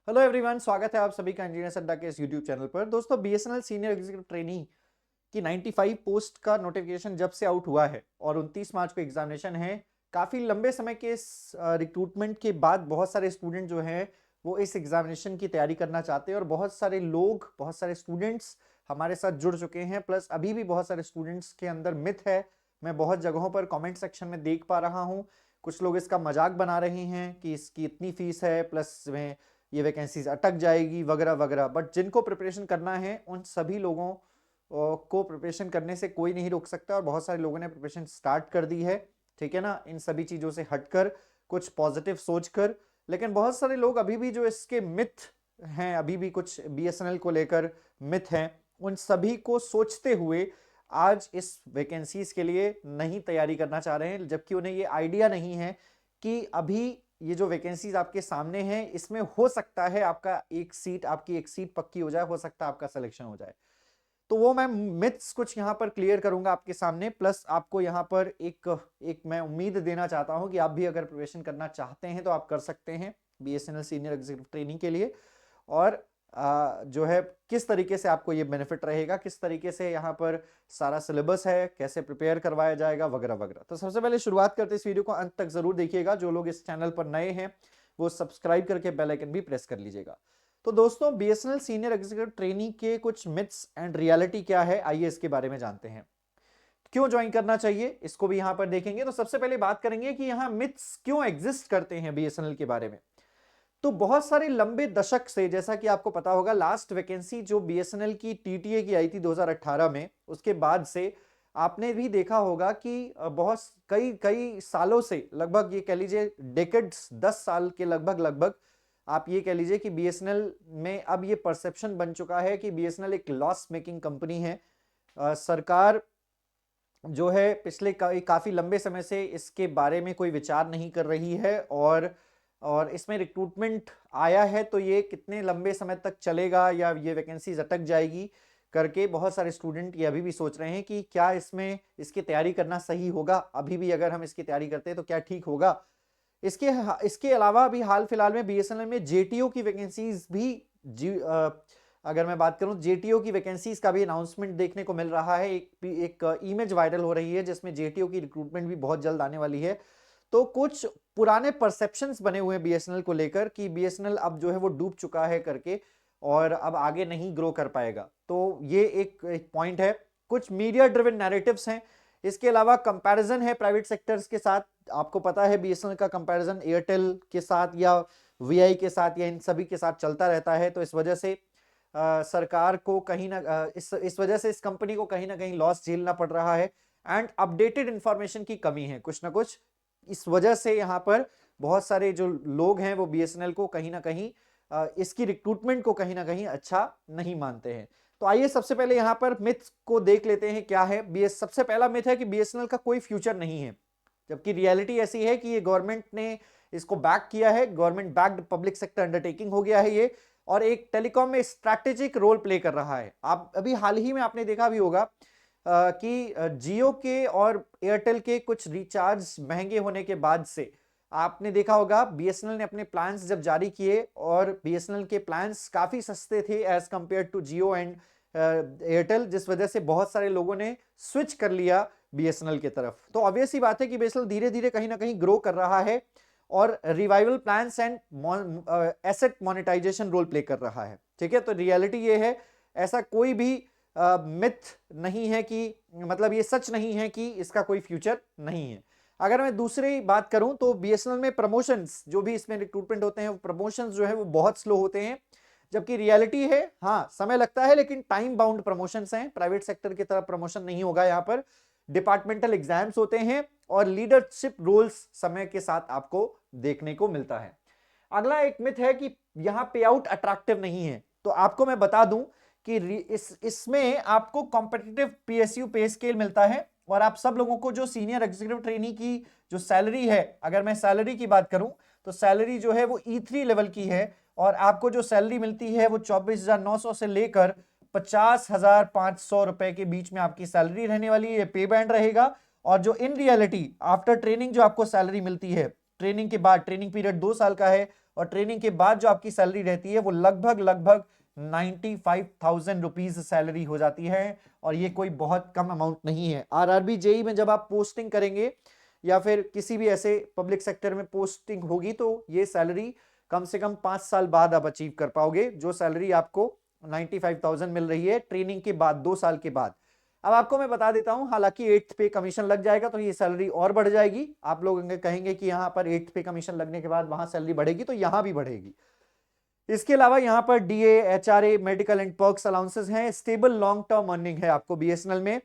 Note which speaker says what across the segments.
Speaker 1: Hello everyone, स्वागत है आप सभी का इंजीनियर अड्डा के इस यूट्यूब चैनल पर। दोस्तों, बीएसएनएल सीनियर एग्जीक्यूटिव ट्रेनी की 95 पोस्ट का नोटिफिकेशन जब से आउट हुआ है और 29 मार्च को एग्जामिनेशन है। काफ़ी लंबे समय के इस रिक्रूटमेंट के बाद बहुत सारे स्टूडेंट जो हैं वो इस एग्जामिनेशन की तैयारी करना चाहते हैं और बहुत सारे लोग, बहुत सारे स्टूडेंट्स हमारे साथ जुड़ चुके हैं। प्लस अभी भी बहुत सारे स्टूडेंट्स के अंदर मिथ है। मैं बहुत जगहों पर कमेंट सेक्शन में देख पा रहा हूँ, कुछ लोग इसका मजाक बना रहे हैं कि इसकी इतनी फीस है, प्लस में ये वैकेंसीज अटक जाएगी वगैरह वगैरह। बट जिनको प्रिपरेशन करना है उन सभी लोगों को प्रिपरेशन करने से कोई नहीं रोक सकता और बहुत सारे लोगों ने प्रिपरेशन स्टार्ट कर दी है। ठीक है ना, इन सभी चीज़ों से हटकर कुछ पॉजिटिव सोचकर। लेकिन बहुत सारे लोग अभी भी जो इसके मिथ हैं, अभी भी कुछ बीएसएनएल को लेकर मिथ हैं, उन सभी को सोचते हुए आज इस वैकेंसीज के लिए नहीं तैयारी करना चाह रहे हैं, जबकि उन्हें ये आइडिया नहीं है कि अभी ये जो वैकेंसीज आपके सामने हैं इसमें हो सकता है आपकी एक सीट पक्की हो जाए, हो सकता है आपका सिलेक्शन हो जाए। तो वो मैं मिथ्स कुछ यहाँ पर क्लियर करूंगा आपके सामने। प्लस आपको यहाँ पर एक मैं उम्मीद देना चाहता हूँ कि आप भी अगर प्रिपरेशन करना चाहते हैं तो आप कर सकते हैं बीएसएनएल सीनियर एग्जीक्यूटिव ट्रेनिंग के लिए। और जो है किस तरीके से आपको ये बेनिफिट रहेगा, किस तरीके से यहाँ पर सारा सिलेबस है, कैसे प्रिपेयर करवाया जाएगा वगैरह वगैरह। तो सबसे पहले शुरुआत करते इस वीडियो को अंत तक जरूर देखिएगा। जो लोग इस चैनल पर नए हैं वो सब्सक्राइब करके बेल आइकन भी प्रेस कर लीजिएगा। तो दोस्तों, बीएसएनएल सीनियर एग्जीक्यूटिव ट्रेनी के कुछ मिथ्स एंड रियलिटी क्या है, आइए इसके बारे में जानते हैं। क्यों ज्वाइन करना चाहिए इसको भी यहां पर देखेंगे। तो सबसे पहले बात करेंगे कि यहां मिथ्स क्यों एग्जिस्ट करते हैं बीएसएनएल के बारे में। तो बहुत सारे लंबे दशक से, जैसा कि आपको पता होगा, लास्ट वैकेंसी जो बीएसएनएल की टीटीए की आई थी 2018 में, उसके बाद से आपने भी देखा होगा कि बहुत कई कई सालों से, लगभग ये कह लीजिए डेकेड्स, 10 साल के लगभग लगभग आप ये कह लीजिए कि बीएसएनएल में अब ये परसेप्शन बन चुका है कि बीएसएनएल एक लॉस मेकिंग कंपनी है। सरकार जो है पिछले काफी लंबे समय से इसके बारे में कोई विचार नहीं कर रही है और इसमें रिक्रूटमेंट आया है तो ये कितने लंबे समय तक चलेगा या ये वैकेंसीज अटक जाएगी करके बहुत सारे स्टूडेंट ये अभी भी सोच रहे हैं कि क्या इसमें इसकी तैयारी करना सही होगा, अभी भी अगर हम इसकी तैयारी करते हैं तो क्या ठीक होगा। इसके इसके अलावा अभी हाल फिलहाल में बीएसएनएल में जेटीओ की वैकेंसीज भी अगर मैं बात करूं, जेटीओ की वैकेंसीज का भी अनाउंसमेंट देखने को मिल रहा है। एक इमेज वायरल हो रही है जिसमें जेटीओ की रिक्रूटमेंट भी बहुत जल्द आने वाली है। तो कुछ पुराने परसेप्शंस बने हुए हैं बीएसएनएल को लेकर कि बीएसएनएल अब जो है वो डूब चुका है करके और अब आगे नहीं ग्रो कर पाएगा। तो ये एक पॉइंट है। कुछ मीडिया ड्रिवन नैरेटिव्स हैं। इसके अलावा कंपैरिजन है प्राइवेट सेक्टर्स के साथ। आपको पता है बीएसएनएल का कंपैरिजन एयरटेल के साथ या वीआई के साथ या इन सभी के साथ चलता रहता है। तो इस वजह से सरकार को कहीं ना इस वजह से इस कंपनी को कहीं ना कहीं लॉस झेलना पड़ रहा है एंड अपडेटेड इंफॉर्मेशन की कमी है कुछ ना कुछ। इस वजह से यहाँ पर बहुत सारे जो लोग हैं वो बीएसएनएल को कहीं ना कहीं इसकी रिक्रूटमेंट को कहीं ना कहीं अच्छा नहीं मानते हैं। तो आइए सबसे पहले यहाँ पर मिथ को देख लेते हैं क्या है। सबसे पहला मिथ है कि बीएसएनएल का कोई फ्यूचर नहीं है, जबकि रियलिटी ऐसी है कि ये गवर्नमेंट ने इसको बैक किया है। Government backed public sector undertaking हो गया है ये, और एक टेलीकॉम में स्ट्रैटेजिक रोल प्ले कर रहा है। आप अभी हाल ही में आपने देखा भी होगा कि जियो के और एयरटेल के कुछ रिचार्ज महंगे होने के बाद से आपने देखा होगा बीएसएनएल ने अपने प्लान्स जब जारी किए और बीएसएनएल के प्लान्स काफी सस्ते थे as compare to Jio and Airtel, जिस वजह से बहुत सारे लोगों ने स्विच कर लिया बीएसएनएल की तरफ। तो ऑब्वियस ही बात है कि बीएसएनएल धीरे धीरे कहीं ना कहीं ग्रो कर रहा है और revival plans and asset monetization role play कर रहा है। ठीक है, तो रियलिटी ये है, ऐसा कोई भी मिथ नहीं है कि, मतलब ये सच नहीं है कि इसका कोई फ्यूचर नहीं है। अगर मैं दूसरी बात करूं तो बीएसएनएल में प्रमोशंस, जो भी इसमें रिक्रूटमेंट होते हैं, प्रमोशंस जो है वो बहुत स्लो होते हैं, जबकि रियलिटी है हाँ समय लगता है लेकिन टाइम बाउंड प्रमोशंस हैं। प्राइवेट सेक्टर की तरफ प्रमोशन नहीं होगा यहाँ पर। डिपार्टमेंटल एग्जाम्स होते हैं और लीडरशिप रोल्स समय के साथ आपको देखने को मिलता है। अगला एक मिथ है कि यहाँ पे आउट अट्रैक्टिव नहीं है। तो आपको मैं बता दूं कि इसमें आपको कॉम्पिटिटिव पीएसयू पे स्केल मिलता है और आप सब लोगों को जो सीनियर एग्जीक्यूटिव ट्रेनी की जो सैलरी है, अगर मैं सैलरी की बात करूं तो सैलरी जो है वो E3 लेवल की है और आपको जो सैलरी मिलती है वो 24,900 से लेकर 50,500 रुपए के बीच में आपकी सैलरी रहने वाली है। ये पे बैंड रहेगा। और जो इन रियलिटी आफ्टर ट्रेनिंग जो आपको सैलरी मिलती है, ट्रेनिंग के बाद, ट्रेनिंग पीरियड 2 साल का है और ट्रेनिंग के बाद जो आपकी सैलरी रहती है वो लगभग 95,000 रुपीज सैलरी हो जाती है, और ये कोई बहुत कम अमाउंट नहीं है। आरआरबी जेई में जब आप पोस्टिंग करेंगे या फिर किसी भी ऐसे पब्लिक सेक्टर में पोस्टिंग होगी तो ये सैलरी कम से कम 5 साल बाद आप अचीव कर पाओगे, जो सैलरी आपको 95,000 मिल रही है ट्रेनिंग के बाद, 2 साल के बाद। अब आपको मैं बता देता हूं, हालांकि 8th पे कमीशन लग जाएगा तो ये सैलरी और बढ़ जाएगी। आप लोग कहेंगे कि यहां पर 8th पे कमीशन लगने के बाद वहां सैलरी बढ़ेगी, तो यहां भी बढ़ेगी। इसके अलावा यहां पर DA, HRA, medical and perks allowances हैं। स्टेबल लॉन्ग टर्म अर्निंग है आपको बीएसएनएल में।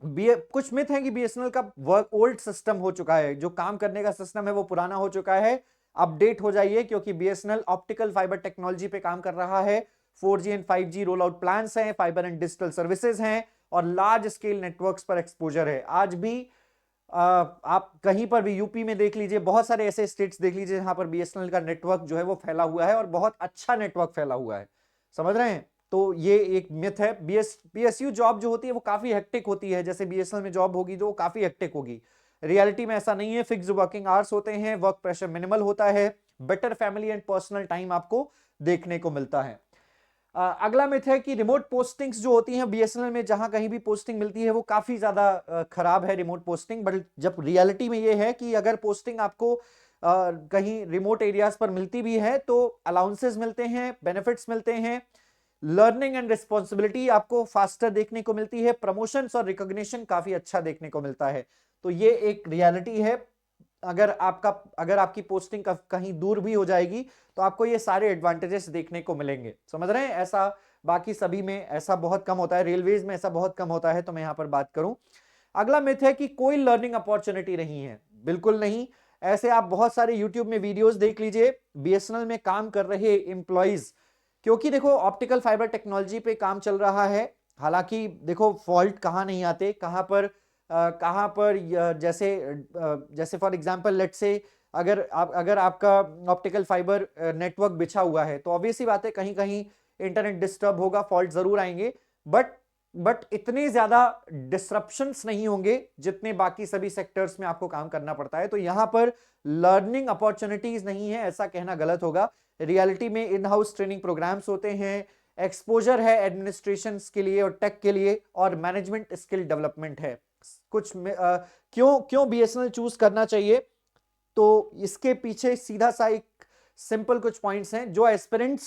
Speaker 1: कुछ मिथ है कि बीएसएनएल का वर्क ओल्ड सिस्टम हो चुका है, जो काम करने का सिस्टम है वो पुराना हो चुका है। अपडेट हो जाइए, क्योंकि बीएसएनएल ऑप्टिकल फाइबर टेक्नोलॉजी पे काम कर रहा है। 4G and 5G roll out plans हैं, फाइबर एंड डिजिटल सर्विसेज हैं, और लार्ज स्केल नेटवर्क्स पर एक्सपोजर है। आज भी आप कहीं पर भी यूपी में देख लीजिए, बहुत सारे ऐसे स्टेट्स देख लीजिए जहां पर बीएसएनएल का नेटवर्क जो है वो फैला हुआ है, और बहुत अच्छा नेटवर्क फैला हुआ है। समझ रहे हैं? तो ये एक मिथ है। पीएसयू जॉब जो होती है वो काफी हेक्टिक होती है, जैसे बीएसएनएल में जॉब होगी तो वो काफी हेक्टिक होगी। रियलिटी में ऐसा नहीं है, फिक्स्ड वर्किंग आवर्स होते हैं, वर्क प्रेशर मिनिमल होता है, better family and personal time आपको देखने को मिलता है। अगला मिथ है कि रिमोट पोस्टिंग्स जो होती हैं बीएसएनएल में, जहां कहीं भी पोस्टिंग मिलती है वो काफी ज्यादा खराब है रिमोट पोस्टिंग। बट जब रियलिटी में ये है कि अगर पोस्टिंग आपको कहीं रिमोट एरियाज पर मिलती भी है तो अलाउंसेस मिलते हैं, बेनिफिट्स मिलते हैं, लर्निंग एंड रिस्पॉन्सिबिलिटी आपको फास्टर देखने को मिलती है, प्रमोशंस और रिकॉग्निशन काफी अच्छा देखने को मिलता है। तो ये एक रियलिटी है। अगर आपकी पोस्टिंग कहीं दूर भी हो जाएगी तो आपको ये सारे एडवांटेजेस देखने को मिलेंगे। समझ रहे हैं? ऐसा बाकी सभी में ऐसा बहुत कम होता है, रेलवेज में ऐसा बहुत कम होता है। तो मैं यहां पर बात करूं, अगला मिथ है कि कोई लर्निंग अपॉर्चुनिटी नहीं है। बिल्कुल नहीं। ऐसे आप बहुत सारे यूट्यूब में वीडियोस देख लीजिए बीएसएनएल में काम कर रहे एम्प्लॉइज, क्योंकि देखो ऑप्टिकल फाइबर टेक्नोलॉजी पे काम चल रहा है। हालांकि देखो फॉल्ट कहां नहीं आते, कहां पर जैसे फॉर एग्जांपल लेट्स से अगर आपका ऑप्टिकल फाइबर नेटवर्क बिछा हुआ है तो ऑब्वियस सी बात है कहीं कहीं इंटरनेट डिस्टर्ब होगा, फॉल्ट जरूर आएंगे, बट इतने ज्यादा डिसरप्शंस नहीं होंगे जितने बाकी सभी सेक्टर्स में आपको काम करना पड़ता है। तो यहां पर लर्निंग अपॉर्चुनिटीज नहीं है, ऐसा कहना गलत होगा। रियलिटी में इन हाउस ट्रेनिंग प्रोग्राम्स होते हैं, एक्सपोजर है एडमिनिस्ट्रेशन के लिए और टेक के लिए, और मैनेजमेंट स्किल डेवलपमेंट है। क्यों बीएसएनएल चूज करना चाहिए, तो इसके पीछे सीधा सा एक सिंपल कुछ पॉइंट्स हैं। जो एस्पिरेंट्स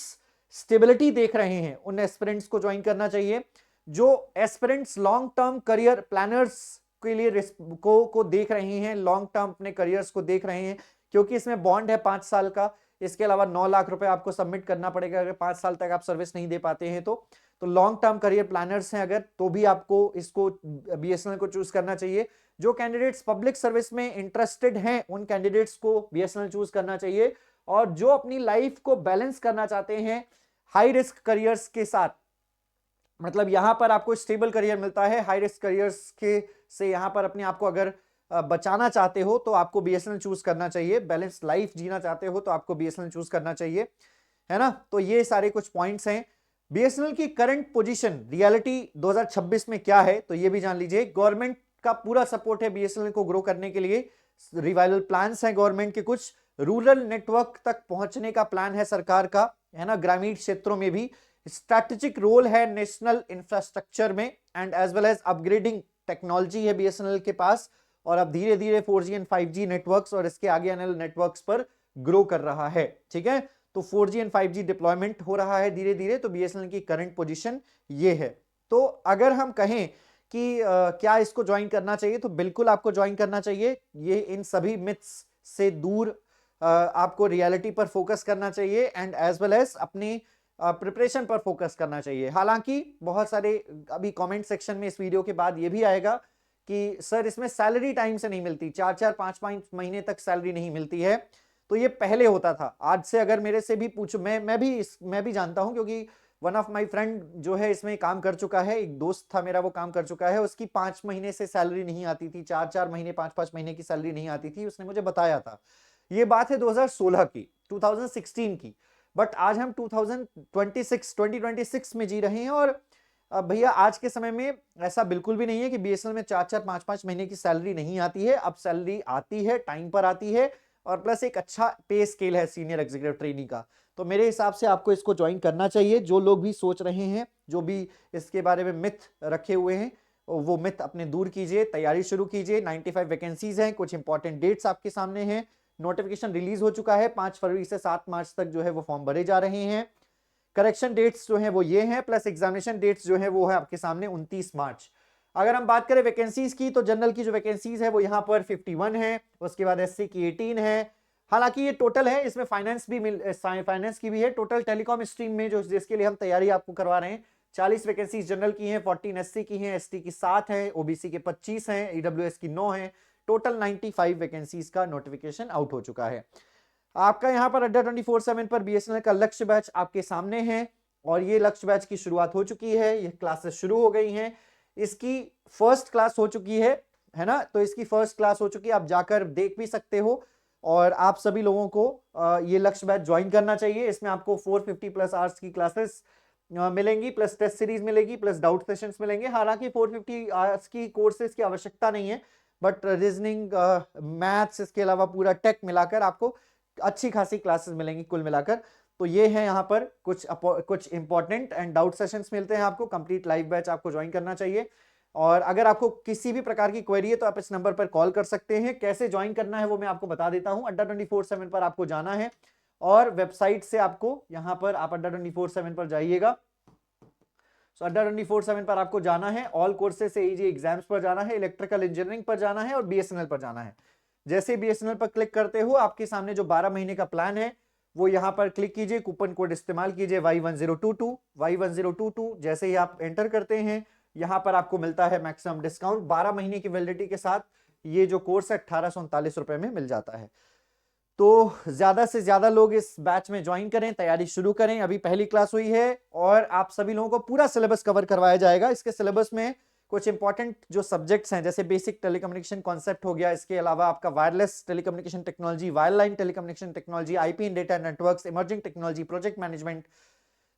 Speaker 1: स्टेबिलिटी देख रहे हैं उन एस्पिरेंट्स को ज्वाइन करना चाहिए। जो aspirants long term career planners के लिए को देख रहे हैं, लॉन्ग टर्म अपने करियर्स को देख रहे हैं, क्योंकि इसमें बॉन्ड है 5 साल का। इसके अलावा 9 लाख रुपए आपको सबमिट करना पड़ेगा अगर 5 साल तक आप सर्विस नहीं दे पाते हैं तो लॉन्ग टर्म करियर प्लानर्स हैं अगर, तो भी आपको इसको बीएसएनएल को चूज करना चाहिए। जो कैंडिडेट्स पब्लिक सर्विस में इंटरेस्टेड हैं उन कैंडिडेट्स को बीएसएनएल चूज करना चाहिए, और जो अपनी लाइफ को बैलेंस करना चाहते हैं हाई रिस्क करियर्स के साथ, मतलब यहां पर आपको स्टेबल करियर मिलता है, हाई रिस्क करियर्स के से यहां पर अपने आप को अगर बचाना चाहते हो तो आपको बीएसएनएल चूज करना चाहिए। बैलेंस लाइफ जीना चाहते हो तो आपको बीएसएनएल चूज करना चाहिए, है ना? तो ये सारे कुछ पॉइंट्स हैं। बीएसएनएल की करंट पोजीशन रियलिटी 2026 में क्या है तो ये भी जान लीजिए। गवर्नमेंट का पूरा सपोर्ट है बीएसएनएल को ग्रो करने के लिए। रिवाइवल प्लान्स हैं गवर्नमेंट के, कुछ रूरल नेटवर्क तक पहुंचने का प्लान है सरकार का, है ना, ग्रामीण क्षेत्रों में भी। स्ट्रैटेजिक रोल है नेशनल इंफ्रास्ट्रक्चर में and as well as upgrading technology है बीएसएनएल के पास, और अब धीरे धीरे 4G एंड 5G नेटवर्क्स और इसके आगे आने वाले नेटवर्क्स पर ग्रो कर रहा है। ठीक है, तो 4G एंड 5G डिप्लॉयमेंट हो रहा है धीरे धीरे। तो बीएसएनएल की करंट पोजीशन ये है। तो अगर हम कहें कि क्या इसको ज्वाइन करना चाहिए, तो बिल्कुल आपको ज्वाइन करना चाहिए। ये इन सभी मिथ्स से दूर आपको रियलिटी पर फोकस करना चाहिए एंड एज वेल एज अपनी प्रिपरेशन पर फोकस करना चाहिए। हालांकि बहुत सारे अभी कमेंट सेक्शन में इस वीडियो के बाद ये भी आएगा कि सर इसमें सैलरी टाइम से नहीं मिलती, 4-4 5-5 महीने तक सैलरी नहीं मिलती है। तो ये पहले होता था, आज से अगर मेरे से भी पूछो, मैं भी जानता हूं, क्योंकि वन ऑफ माय फ्रेंड जो है इसमें काम कर चुका है, एक दोस्त था मेरा वो काम कर चुका है, उसकी 5 महीने से सैलरी नहीं आती थी, 4-4 महीने 5-5 महीने की सैलरी नहीं आती थी, उसने मुझे बताया था। ये बात है 2016 की, 2016 की, बट आज हम 2026 में जी रहे हैं। और भैया आज के समय में ऐसा बिल्कुल भी नहीं है कि बीएसएनएल में 4-4 5-5 महीने की सैलरी नहीं आती है। अब सैलरी आती है, टाइम पर आती है, और प्लस एक अच्छा पे स्केल है सीनियर एग्जीक्यूटिव ट्रेनी का। तो मेरे हिसाब से आपको इसको ज्वाइन करना चाहिए। जो लोग भी सोच रहे हैं, जो भी इसके बारे में मिथ रखे हुए हैं, वो मिथ अपने दूर कीजिए, तैयारी शुरू कीजिए। 95 वैकेंसीज हैं, कुछ इंपॉर्टेंट डेट्स आपके सामने हैं। नोटिफिकेशन रिलीज हो चुका है, 5 फरवरी से 7 मार्च तक जो है वो फॉर्म भरे जा रहे हैं। करेक्शन डेट्स जो है वो ये हैं, प्लस एग्जामिनेशन डेट्स जो है वो है आपके सामने 29 मार्च। अगर हम बात करें वैकेंसीज की, तो जनरल की जो वैकेंसीज है वो यहाँ पर 51 है, उसके बाद एससी की 18 है। हालांकि ये टोटल है, इसमें फाइनेंस की भी है। टोटल टेलीकॉम स्ट्रीम में जो जिसके लिए हम तैयारी आपको करवा रहे हैं, 40 वैकेंसीज जनरल की हैं, 14 एससी की हैं, एसटी की 7 है, ओबीसी के 25 हैं, ईडब्ल्यूएस की 9 है। टोटल 95 वैकेंसीज का नोटिफिकेशन आउट हो चुका है। आपका यहाँ पर अड्डा 24/7 पर बीएसएनएल का लक्ष्य बैच आपके सामने है, और ये लक्ष्य बैच की शुरुआत हो चुकी है। ये क्लासेस शुरू हो गई हैं। इसकी फर्स्ट क्लास हो चुकी है ना? तो इसकी फर्स्ट क्लास हो चुकी है, आप जाकर देख भी सकते हो। और आप सभी लोगों को ये लक्ष्य बैच ज्वाइन करना चाहिए। इसमें आपको 450 प्लस आवर्स की क्लासेस मिलेंगी, प्लस टेस्ट सीरीज मिलेगी, प्लस डाउट सेशंस मिलेंगे। हालांकि 450 आवर्स की कोर्सेज की आवश्यकता नहीं है, बट रीजनिंग, मैथ्स, इसके अलावा पूरा टेक मिलाकर आपको अच्छी खासी क्लासेस मिलेंगी कुल मिलाकर। तो ये है यहाँ पर कुछ इंपॉर्टेंट एंड डाउट सेशंस मिलते हैं आपको। कंप्लीट लाइव बैच आपको ज्वाइन करना चाहिए। और अगर आपको किसी भी प्रकार की क्वेरी है तो आप इस नंबर पर कॉल कर सकते हैं। कैसे ज्वाइन करना है वो मैं आपको बता देता हूं। अड्डा 24/7 पर आपको जाना है, और वेबसाइट से आपको यहाँ पर आप अड्डा 24/7 पर जाइएगा। सो अड्डा 24/7 पर आपको जाना है, ऑल कोर्सेज से एजी एग्जाम्स पर जाना है, इलेक्ट्रिकल इंजीनियरिंग पर जाना है, और बीएसएनएल पर जाना है। जैसे बीएसएनएल पर क्लिक करते हो, आपके सामने जो 12 महीने का प्लान है वो यहाँ पर क्लिक कीजिए, कूपन कोड इस्तेमाल कीजिए Y1022 जैसे ही आप एंटर करते हैं, यहाँ पर आपको मिलता है मैक्सिमम डिस्काउंट। 12 महीने की वैलिडिटी के साथ ये जो कोर्स है 1839 रुपए में मिल जाता है। तो ज्यादा से ज्यादा लोग इस बैच में ज्वाइन करें, तैयारी शुरू करें। अभी पहली क्लास हुई है, और आप सभी लोगों को पूरा सिलेबस कवर करवाया जाएगा। इसके सिलेबस में कुछ इंपॉर्टेंट जो सब्जेक्ट्स हैं, जैसे बेसिक टेलीकम्युनिकेशन कॉन्सेप्ट हो गया, इसके अलावा आपका wireless telecommunication technology, wireline telecommunication technology, IP and data networks, emerging technology, project management,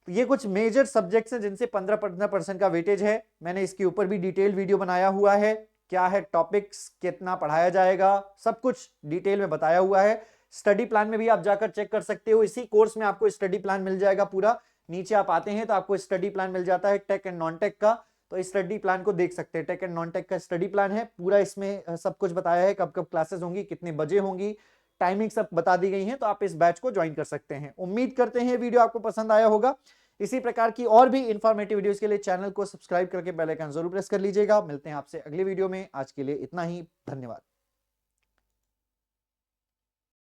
Speaker 1: ये कुछ मेजर सब्जेक्ट्स हैं जिनसे 15% का वेटेज है। मैंने इसके ऊपर भी डिटेल वीडियो बनाया हुआ है, क्या है टॉपिक्स, कितना पढ़ाया जाएगा, सब कुछ डिटेल में बताया हुआ है। स्टडी प्लान में भी आप जाकर चेक कर सकते हो। इसी कोर्स में आपको स्टडी प्लान मिल जाएगा पूरा। नीचे आप आते हैं तो आपको स्टडी प्लान मिल जाता है टेक एंड नॉन टेक का। तो इस स्टडी प्लान को देख सकते हैं, टेक एंड नॉन टेक का स्टडी प्लान है पूरा। इसमें सब कुछ बताया है, कब कब क्लासेस होंगी, कितने बजे होंगी, टाइमिंग सब बता दी गई है। तो आप इस बैच को ज्वाइन कर सकते हैं। उम्मीद करते हैं वीडियो आपको पसंद आया होगा। इसी प्रकार की और भी इंफॉर्मेटिव वीडियोस के लिए चैनल को सब्सक्राइब करके बेल आइकन जरूर प्रेस कर लीजिएगा। मिलते हैं आपसे अगले वीडियो में। आज के लिए इतना ही, धन्यवाद।